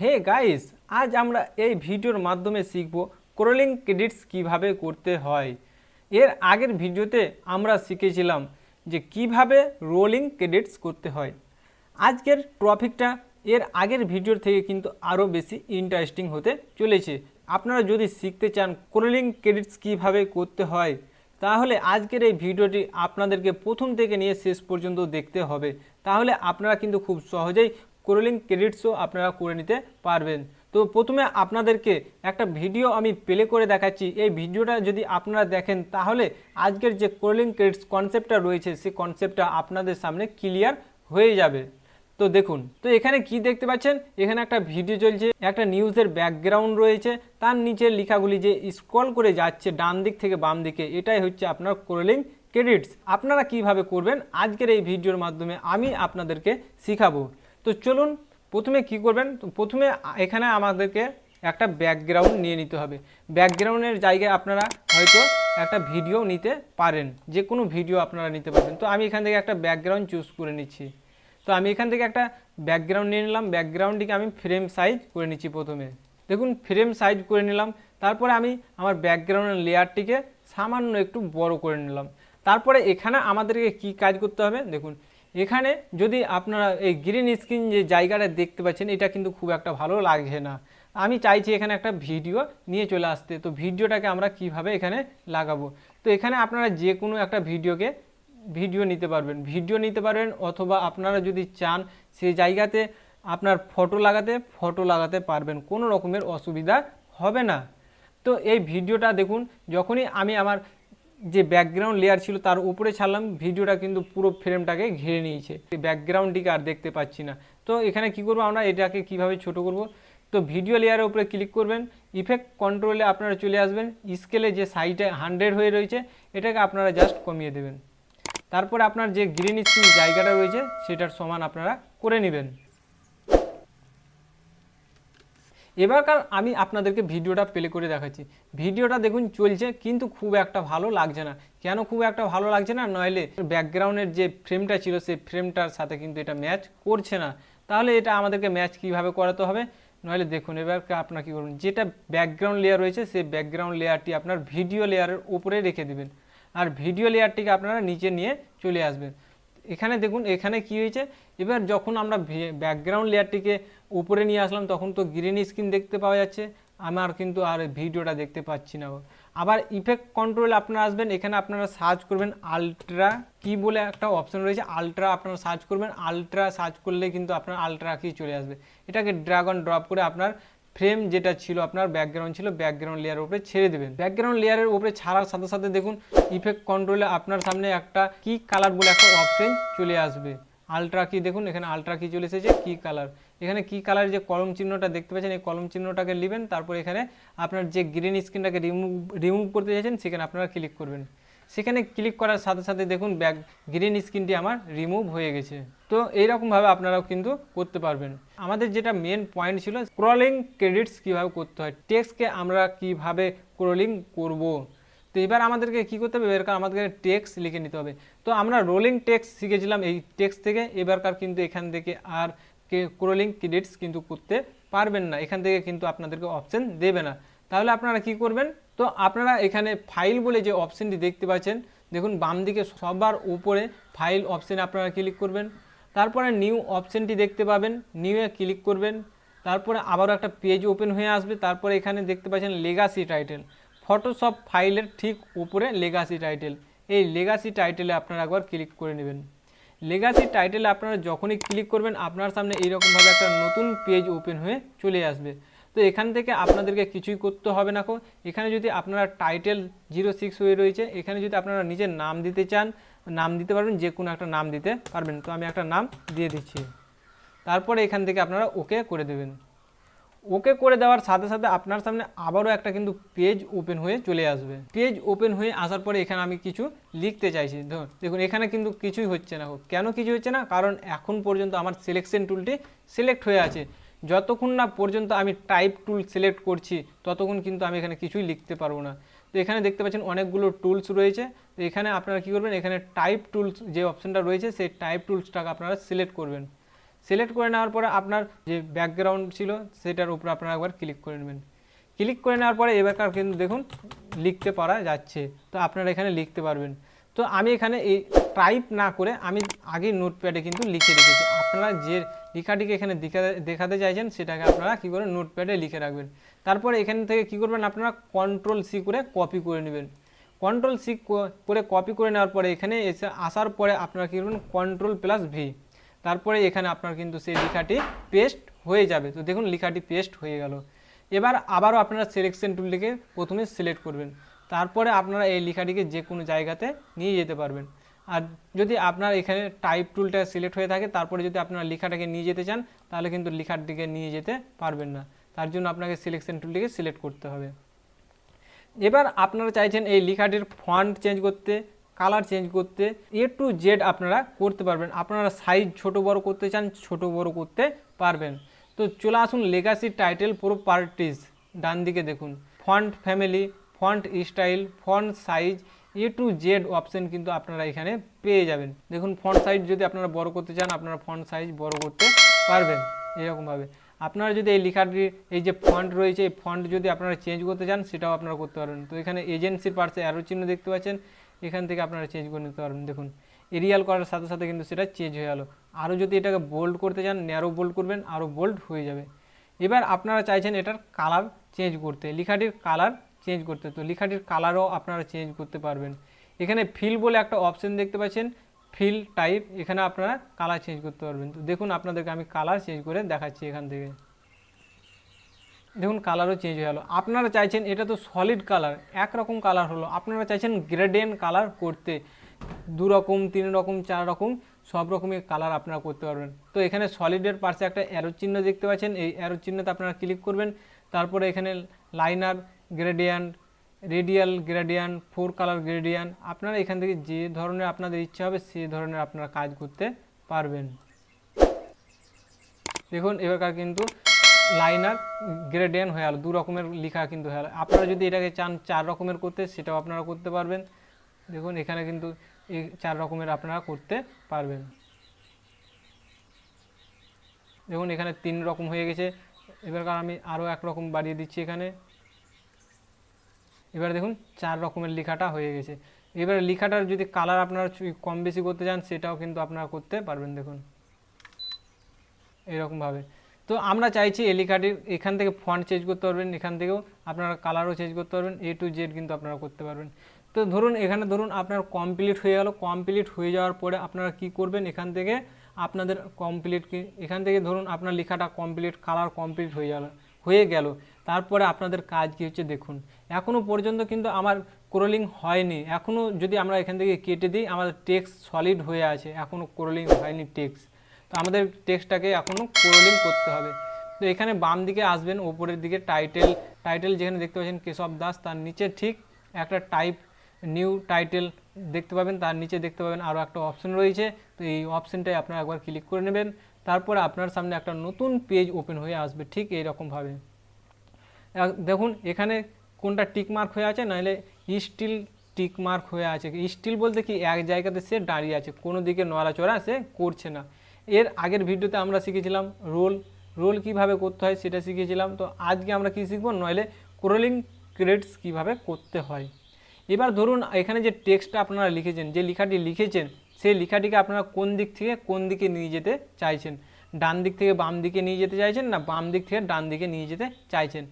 Hey guys, আজ আমরা এই ভিডিওর মাধ্যমে শিখব ক্রলিং ক্রেডিটস কিভাবে করতে হয়। এর আগের ভিডিওতে আমরা শিখেছিলাম যে কিভাবে রোলিং ক্রেডিটস করতে হয়। আজকের টপিকটা এর আগের ভিডিওর থেকে কিন্তু আরও বেশি ইন্টারেস্টিং হতে চলেছে। আপনারা যদি শিখতে চান ক্রলিং ক্রেডিটস কিভাবে করতে হয়, তাহলে আজকের এই ভিডিওটি আপনাদেরকে প্রথম থেকে নিয়ে শেষ পর্যন্ত দেখতে হবে। তাহলে আপনারা কিন্তু খুব সহজেই ক্রলিং ক্রেডিটসও আপনারা করে নিতে পারবেন। তো প্রথমে আপনাদেরকে একটা ভিডিও আমি প্লে করে দেখাচ্ছি। এই ভিডিওটা যদি আপনারা দেখেন তাহলে আজকের যে ক্রলিং ক্রেডিটস কনসেপ্টটা রয়েছে সেই কনসেপ্টটা আপনাদের সামনে ক্লিয়ার হয়ে যাবে। তো দেখুন, তো এখানে কি দেখতে পাচ্ছেন, এখানে একটা ভিডিও চলছে, একটা নিউজের ব্যাকগ্রাউন্ড রয়েছে, তার নিচের লেখাগুলি যে স্ক্রল করে যাচ্ছে ডান দিক থেকে বাম দিকে, এটাই হচ্ছে আপনার ক্রলিং ক্রেডিটস। আপনারা কিভাবে করবেন আজকের এই ভিডিওর মাধ্যমে আমি আপনাদেরকে শিখাবো। তো চলুন, প্রথমে কি করবেন, তো প্রথমে এখানে আমাদেরকে একটা ব্যাকগ্রাউন্ড নিয়ে নিতে হবে। ব্যাকগ্রাউন্ডের জায়গায় আপনারা হয়তো একটা ভিডিও নিতে পারেন, যে কোনো ভিডিও আপনারা নিতে পারবেন। তো আমি এখান থেকে একটা ব্যাকগ্রাউন্ড চুজ করে নিচ্ছি। তো আমি এখান থেকে একটা ব্যাকগ্রাউন্ড নিয়ে নিলাম। ব্যাকগ্রাউন্ডটিকে আমি ফ্রেম সাইজ করে নিচ্ছি। প্রথমে দেখুন ফ্রেম সাইজ করে নিলাম। তারপরে আমি আমার ব্যাকগ্রাউন্ডের লেয়ারটিকে সামান্য একটু বড় করে নিলাম। তারপরে এখানে আমাদেরকে কি কাজ করতে হবে, দেখুন এখানে যদি আপনারা এই গ্রিন স্ক্রিন যে জায়গাটা দেখতে পাচ্ছেন, এটা কিন্তু খুব একটা ভালো লাগছে না। আমি চাইছি এখানে একটা ভিডিও নিয়ে চলে আসতে। তো ভিডিওটাকে আমরা কিভাবে এখানে লাগাবো, তো এখানে আপনারা যে কোনো একটা ভিডিও নিতে পারবেন, অথবা আপনারা যদি চান সেই জায়গাতে আপনার ফটো লাগাতে পারবেন, কোনো রকমের অসুবিধা হবে না। তো এই ভিডিওটা দেখুন, যখনই আমি আমার যে ব্যাকগ্রাউন্ড লেয়ার ছিল তার উপরে ছাড়লাম, ভিডিওটা কিন্তু পুরো ফ্রেমটাকে ঘিরে নিয়েছে, ব্যাকগ্রাউন্ডটিকে আর দেখতে পাচ্ছি না। তো এখানে কি করব, আমরা এটাকে কিভাবে ছোট করব, তো ভিডিও লেয়ারের উপরে ক্লিক করবেন, ইফেক্ট কন্ট্রোলে আপনারা চলে আসবেন, স্কেলে যে সাইডে 100 হয়ে রয়েছে এটাকে আপনারা জাস্ট কমিয়ে দেবেন। তারপরে আপনার যে গ্রিন স্ক্রিন জায়গাটা রয়েছে সেটার সমান আপনারা করে নেবেন। এবারকার আমি আপনাদেরকে ভিডিওটা প্লে করে দেখাচ্ছি। ভিডিওটা দেখুন চলছে, কিন্তু খুব একটা ভালো লাগছে না। কেন খুব একটা ভালো লাগছে না, নইলে ব্যাকগ্রাউন্ডের যে ফ্রেমটা ছিল সেই ফ্রেমটার সাথে কিন্তু এটা ম্যাচ করছে না। তাহলে এটা আমাদেরকে ম্যাচ কিভাবে করাতে হবে, নইলে দেখুন এবার আপনার কী করুন, যেটা ব্যাকগ্রাউন্ড লেয়ার রয়েছে সেই ব্যাকগ্রাউন্ড লেয়ারটি আপনার ভিডিও লেয়ারের উপরে রেখে দেবেন, আর ভিডিও লেয়ারটিকে আপনারা নিচে নিয়ে চলে আসবেন। এখানে দেখুন এখানে কি হয়েছে, এবার যখন আমরা ব্যাকগ্রাউন্ড লেয়ারটিকে উপরে নিয়ে আসলাম তখন তো গ্রিন স্ক্রিন দেখতে পাওয়া যাচ্ছে, আমার কিন্তু আর ভিডিওটা দেখতে পাচ্ছি না। আবার ইফেক্ট কন্ট্রোলে আপনারা আসবেন, এখানে আপনারা সার্চ করবেন আলট্রা কি বলে একটা অপশন রয়েছে, আলট্রা আপনারা সার্চ করবেন। আলট্রা সার্চ করলে কিন্তু আপনার আলট্রা কি চলে আসবে। এটাকে ড্র্যাগ অন ড্রপ করে আপনার ফ্রেম যেটা ছিল আপনার ব্যাকগ্রাউন্ড ছিল ব্যাকগ্রাউন্ড লেয়ারের উপরে ছেড়ে দেবেন। ব্যাকগ্রাউন্ড লেয়ারের উপরে ছাড়ার সাথে সাথে দেখুন ইফেক্ট কন্ট্রোলে আপনার সামনে একটা কি কালার বলে একটা অপশন চলে আসবে। আলট্রা কি দেখুন, এখানে আলট্রা কি চলে এসেছে, কি কালার। এখানে কি কালার যে কলম চিহ্নটা দেখতে পাচ্ছেন, এই কলম চিহ্নটাকে নেবেন। তারপর এখানে আপনার যে গ্রিন স্ক্রিনটাকে রিমুভ করতে চাইছেন সেখানে আপনারা ক্লিক করবেন। সেখানে ক্লিক করার সাথে সাথে দেখুন গ্রিন স্ক্রিনটি আমার রিমুভ হয়ে গেছে। তো এইরকমভাবে আপনারাও কিন্তু করতে পারবেন। আমাদের যেটা মেন পয়েন্ট ছিল স্ক্রলিং ক্রেডিটস কীভাবে করতে হয়, টেক্সটকে আমরা কিভাবে স্ক্রলিং করব। তো এবার আমাদেরকে কী করতে হবে, এবারকার আমাদেরকে টেক্সট লিখে নিতে হবে। তো আমরা রোলিং টেক্সট শিখেছিলাম এই টেক্সট থেকে, এবারকার কিন্তু এখান থেকে আর স্ক্রলিং ক্রেডিটস কিন্তু করতে পারবেন না, এখান থেকে কিন্তু আপনাদেরকে অপশন দেবে না। তাহলে আপনারা কি করবেন, তো আপনারা এখানে ফাইল বলে যে অপশনটি দেখতে পাচ্ছেন, দেখুন বাম দিকে সবার উপরে ফাইল অপশানে আপনারা ক্লিক করবেন। তারপরে নিউ অপশানটি দেখতে পাবেন, নিউয়ে ক্লিক করবেন। তারপরে আবারও একটা পেজ ওপেন হয়ে আসবে। তারপরে এখানে দেখতে পাচ্ছেন লেগাসি টাইটেল, ফটোশপ ফাইলের ঠিক উপরে লেগাসি টাইটেল, এই লেগাসি টাইটেলে আপনারা একবার ক্লিক করে নেবেন। লেগাসি টাইটেলে আপনারা যখনই ক্লিক করবেন আপনার সামনে এইরকমভাবে একটা নতুন পেজ ওপেন হয়ে চলে আসবে। তো এখান থেকে আপনাদেরকে কিছুই করতে হবে না। এখানে যদি আপনারা টাইটেল 06 হয়ে রয়েছে, এখানে যদি আপনারা নিজের নাম দিতে চান নাম দিতে পারবেন, যে কোনো একটা নাম দিতে পারবেন। তো আমি একটা নাম দিয়ে দিচ্ছি। তারপরে এখান থেকে আপনারা ওকে করে দেবেন। ওকে করে দেওয়ার সাথে সাথে আপনার সামনে আবারও একটা কিন্তু পেজ ওপেন হয়ে চলে আসবে। পেজ ওপেন হয়ে আসার পরে এখানে আমি কিছু লিখতে চাইছি, দেখুন এখানে কিন্তু কিছুই হচ্ছে না। কেন কিছু হচ্ছে না, কারণ এখন পর্যন্ত আমার সিলেকশন টুলটি সিলেক্ট হয়ে আছে। যতক্ষণ না পর্যন্ত আমি টাইপ টুল সিলেক্ট করছি ততক্ষণ কিন্তু আমি এখানে কিছুই লিখতে পারবো না। তো এখানে দেখতে পাচ্ছেন অনেকগুলো টুলস রয়েছে। তো এখানে আপনারা কী করবেন, এখানে টাইপ টুলস যে অপশানটা রয়েছে সেই টাইপ টুলসটাকে আপনারা সিলেক্ট করবেন। সিলেক্ট করে নেওয়ার পরে আপনার যে ব্যাকগ্রাউন্ড ছিল সেটার উপরে আপনারা একবার ক্লিক করে নেবেন। ক্লিক করে নেওয়ার পরে এবারকার কিন্তু দেখুন লিখতে পারা যাচ্ছে, তো আপনারা এখানে লিখতে পারবেন। তো আমি এখানে এই টাইপ না করে আমি আগে নোটপ্যাডে কিন্তু লিখে রেখেছি। আপনারা যে লেখাটিকে এখানে দেখাতে চাইছেন সেটাকে আপনারা কী করে নোটপ্যাডে লিখে রাখবেন। তারপরে এখান থেকে কী করবেন, আপনারা Ctrl+C করে কপি করে নেবেন। Ctrl+C করে কপি করে নেওয়ার পরে এখানে এসে আসার পরে আপনারা কী করবেন Ctrl+V, তারপরে এখানে আপনার কিন্তু সেই লেখাটি পেস্ট হয়ে যাবে। তো দেখুন লেখাটি পেস্ট হয়ে গেল। এবার আবারও আপনারা সিলেকশন টুলটিকে প্রথমে সিলেক্ট করবেন, তারপরে আপনারা এই লেখাটিকে যে কোনো জায়গাতে নিয়ে যেতে পারবেন। আর যদি আপনার এখানে টাইপ টুলটা সিলেক্ট হয়ে থাকে, তারপরে যদি আপনারা লেখাটাকে নিয়ে যেতে চান তাহলে কিন্তু লেখাটিকে নিয়ে যেতে পারবেন না, তার জন্য আপনাকে সিলেকশন টুলটিকে সিলেক্ট করতে হবে। এবার আপনারা চাইছেন এই লেখাটির ফন্ট চেঞ্জ করতে, কালার চেঞ্জ করতে, A to Z আপনারা করতে পারবেন। আপনারা সাইজ ছোট বড় করতে চান ছোট বড় করতে পারবেন। তো চলে আসুন লেগাসি টাইটেল প্রপার্টিজ, ডান দিকে দেখুন font family, font style, font size, A to Z option কিন্তু আপনারা এখানে পেয়ে যাবেন। দেখুন ফন্ট সাইজ যদি আপনারা বড় করতে চান আপনারা ফন্ট সাইজ বড় করতে পারবেন এরকমভাবে। আপনারা যদি এই লেখাটির এই যে ফন্ট রয়েছে এই ফন্ট যদি আপনারা চেঞ্জ করতে চান সেটাও আপনারা করতে পারবেন। তো এখানে এজেন্সির পাশে অ্যারো চিহ্ন দেখতে পাচ্ছেন, এখান থেকে আপনারা চেঞ্জ করে নিতে পারবেন। দেখুন এরিয়াল করার সাথে সাথে কিন্তু সেটা চেঞ্জ হয়ে গেল। আরও যদি এটাকে বোল্ড করতে চান ন্যারো বোল্ড করবেন, আরও বোল্ড হয়ে যাবে। এবার আপনারা চাইছেন এটার কালার চেঞ্জ করতে, লেখাটির কালার চেঞ্জ করতে, তো লেখাটির কালারও আপনারা চেঞ্জ করতে পারবেন। এখানে ফিল বলে একটা অপশন দেখতে পাচ্ছেন, ফিল টাইপ, এখানে আপনারা কালার চেঞ্জ করতে পারবেন। তো দেখুন আপনাদেরকে আমি কালার চেঞ্জ করে দেখাচ্ছি। এখান থেকে দেখুন কালারও চেঞ্জ হয়ে গেল। আপনারা চাইছেন এটা তো সলিড কালার, একরকম কালার হলো, আপনারা চাইছেন গ্রেডিয়েন্ট কালার করতে, 2 রকম 3 রকম 4 রকম সব রকমের কালার আপনারা করতে পারবেন। তো এখানে সলিডের পাশে একটা অ্যারো চিহ্ন দেখতে পাচ্ছেন, এই অ্যারো চিহ্নতে আপনারা ক্লিক করবেন। তারপরে এখানে liner gradient, radial gradient, 4 colour gradient, আপনারা এখান থেকে যে ধরনের আপনাদের ইচ্ছা হবে সেই ধরনের আপনারা কাজ করতে পারবেন। দেখুন এবার কিন্তু লাইনার গ্রেডিয়েন্ট হয়ে গেল, 2 রকমের লেখা কিন্তু হয়ে গেল। আপনারা যদি এটাকে চান 4 রকমের করতে সেটাও আপনারা করতে পারবেন। দেখুন এখানে কিন্তু এই 4 রকমের আপনারা করতে পারবেন। দেখুন এখানে 3 রকম হয়ে গেছে। এবার আমি আরও 1 রকম বাড়িয়ে দিচ্ছি এখানে। এবার দেখুন 4 রকমের লেখাটা হয়ে গেছে। এবার লেখাটার যদি কালার আপনারা কম বেশি করতে চান সেটাও কিন্তু আপনারা করতে পারবেন। দেখুন এরকমভাবে। তো আমরা চাইছি এই লেখাটির এখান থেকে ফন্ট চেঞ্জ করতে পারবেন, এখান থেকেও আপনারা কালারও চেঞ্জ করতে পারবেন, A to Z কিন্তু আপনারা করতে পারবেন। তো ধরুন এখানে ধরুন আপনার কমপ্লিট হয়ে গেল। কমপ্লিট হয়ে যাওয়ার পরে আপনারা কি করবেন, এখান থেকে আপনাদের এখান থেকে ধরুন আপনার লেখাটা কমপ্লিট, কালার কমপ্লিট হয়ে গেল। তারপরে আপনাদের কাজ কি হচ্ছে দেখুন, এখনও পর্যন্ত কিন্তু আমার স্ক্রলিং হয়নি। এখনও যদি আমরা এখান থেকে কেটে দিই আমাদের টেক্সট সলিড হয়ে আছে, এখনও স্ক্রলিং হয়নি টেক্সট। তো আমাদের টেক্সটটাকে এখনও স্ক্রলিং করতে হবে। তো এখানে বাম দিকে আসবেন, ওপরের দিকে টাইটেল যেখানে দেখতে পাচ্ছেন কেশব দাস, তার নিচে ঠিক একটা টাইপ নিউ টাইটেল দেখতে পাবেন, তার নিচে দেখতে পাবেন আরও একটা অপশন রয়েছে। তো এই অপশনটাই আপনারা একবার ক্লিক করে নেবেন। তারপরে আপনার সামনে একটা নতুন পেজ ওপেন হয়ে আসবে ঠিক এইরকমভাবে। দেখুন এখানে কোনটা টিক মার্ক হয়ে আছে, নাহলে স্টিল টিক মার্ক হয়ে আছে। স্টিল বলতে কি এক জায়গাতে সে দাঁড়িয়ে আছে, কোনো দিকে নড়াচড়া সে করছে না। এর আগের ভিডিওতে আমরা শিখেছিলাম রোল কিভাবে করতে হয় সেটা শিখেছিলাম। তো আজকে আমরা কি শিখবো, নইলে স্ক্রলিং ক্রেডিটস কিভাবে করতে হয়। এবার ধরুন এখানে যে টেক্সটটা আপনারা লিখেছেন, যে লেখাটি লিখেছেন সেই লেখাটিকে আপনারা কোন দিক থেকে কোন দিকে নিয়ে যেতে চাইছেন, ডান দিক থেকে বাম দিকে নিয়ে যেতে চাইছেন না বাম দিক থেকে ডান দিকে নিয়ে যেতে চাইছেন।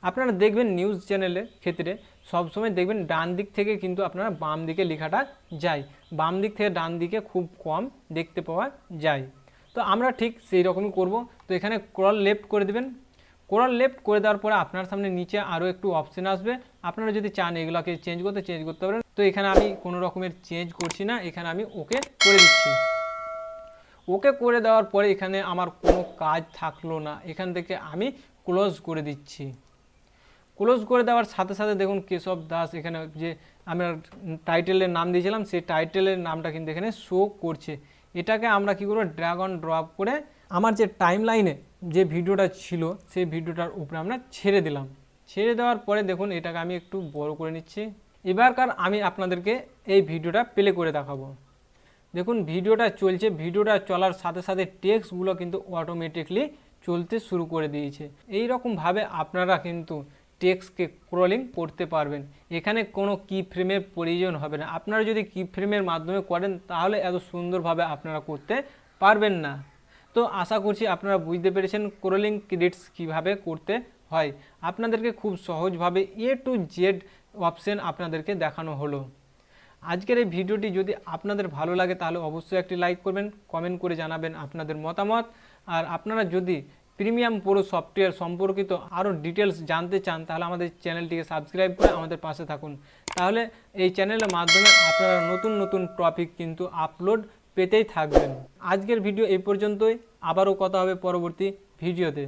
আপনারা দেখবেন নিউজ চ্যানেলের ক্ষেত্রে সবসময় দেখবেন ডান দিক থেকে কিন্তু আপনারা বাম দিকে লেখাটা যায়, বাম দিক থেকে ডান দিকে খুব কম দেখতে পাওয়া যায়। তো আমরা ঠিক সেই রকমই করব। তো এখানে স্ক্রল লেফট করে দেবেন। স্ক্রল লেফট করে দেওয়ার পরে আপনার সামনে নিচে আরও একটু অপশন আসবে, আপনারা যদি চান এগুলোকে চেঞ্জ করতে পারেন। তো এখানে আমি কোনো রকমের চেঞ্জ করছি না, এখানে আমি ওকে করে দিচ্ছি। ওকে করে দেওয়ার পরে এখানে আমার কোনো কাজ থাকলো না, এখান থেকে আমি ক্লোজ করে দিচ্ছি। ক্লোজ করে দেওয়ার সাথে সাথে দেখুন কেশব দাস এখানে যে আমরা টাইটেলের নাম দিয়েছিলাম সেই টাইটেলের নামটা কিন্তু এখানে শো করছে। এটাকে আমরা কি করব, ড্র্যাগ অন ড্রপ করে আমার যে টাইম লাইনে যে ভিডিওটা ছিল সেই ভিডিওটার উপরে আমরা ছেড়ে দিলাম। ছেড়ে দেওয়ার পরে দেখুন এটাকে আমি একটু বড় করে নিচ্ছি। এবারকার আমি আপনাদেরকে এই ভিডিওটা প্লে করে দেখাবো। দেখুন ভিডিওটা চলছে, ভিডিওটা চলার সাথে সাথে টেক্সটগুলো কিন্তু অটোমেটিকলি চলতে শুরু করে দিয়েছে। এই রকমভাবে আপনারা কিন্তু টেক্সটকে স্ক্রলিং করতে পারবেন। এখানে কোনো কি ফ্রেমের প্রয়োজন হবে না। আপনারা যদি কি ফ্রেমের মাধ্যমে করেন তাহলে এত সুন্দরভাবে আপনারা করতে পারবেন না। তো আশা করছি আপনারা বুঝতে পেরেছেন স্ক্রলিং ক্রেডিটস কীভাবে করতে হয়। আপনাদেরকে খুব সহজভাবে A to Z অপশন আপনাদেরকে দেখানো হলো। আজকের এই ভিডিওটি যদি আপনাদের ভালো লাগে তাহলে অবশ্যই একটি লাইক করবেন, কমেন্ট করে জানাবেন আপনাদের মতামত। আর আপনারা যদি প্রিমিয়াম প্রো সফটওয়্যার সম্পর্কিত আরও ডিটেলস জানতে চান তাহলে আমাদের চ্যানেলটিকে সাবস্ক্রাইব করে আমাদের পাশে থাকুন। তাহলে এই চ্যানেলের মাধ্যমে আপনারা নতুন নতুন টপিক কিন্তু আপলোড পেতেই থাকবেন। আজকের ভিডিও এই পর্যন্তই, আবারও কথা হবে পরবর্তী ভিডিওতে।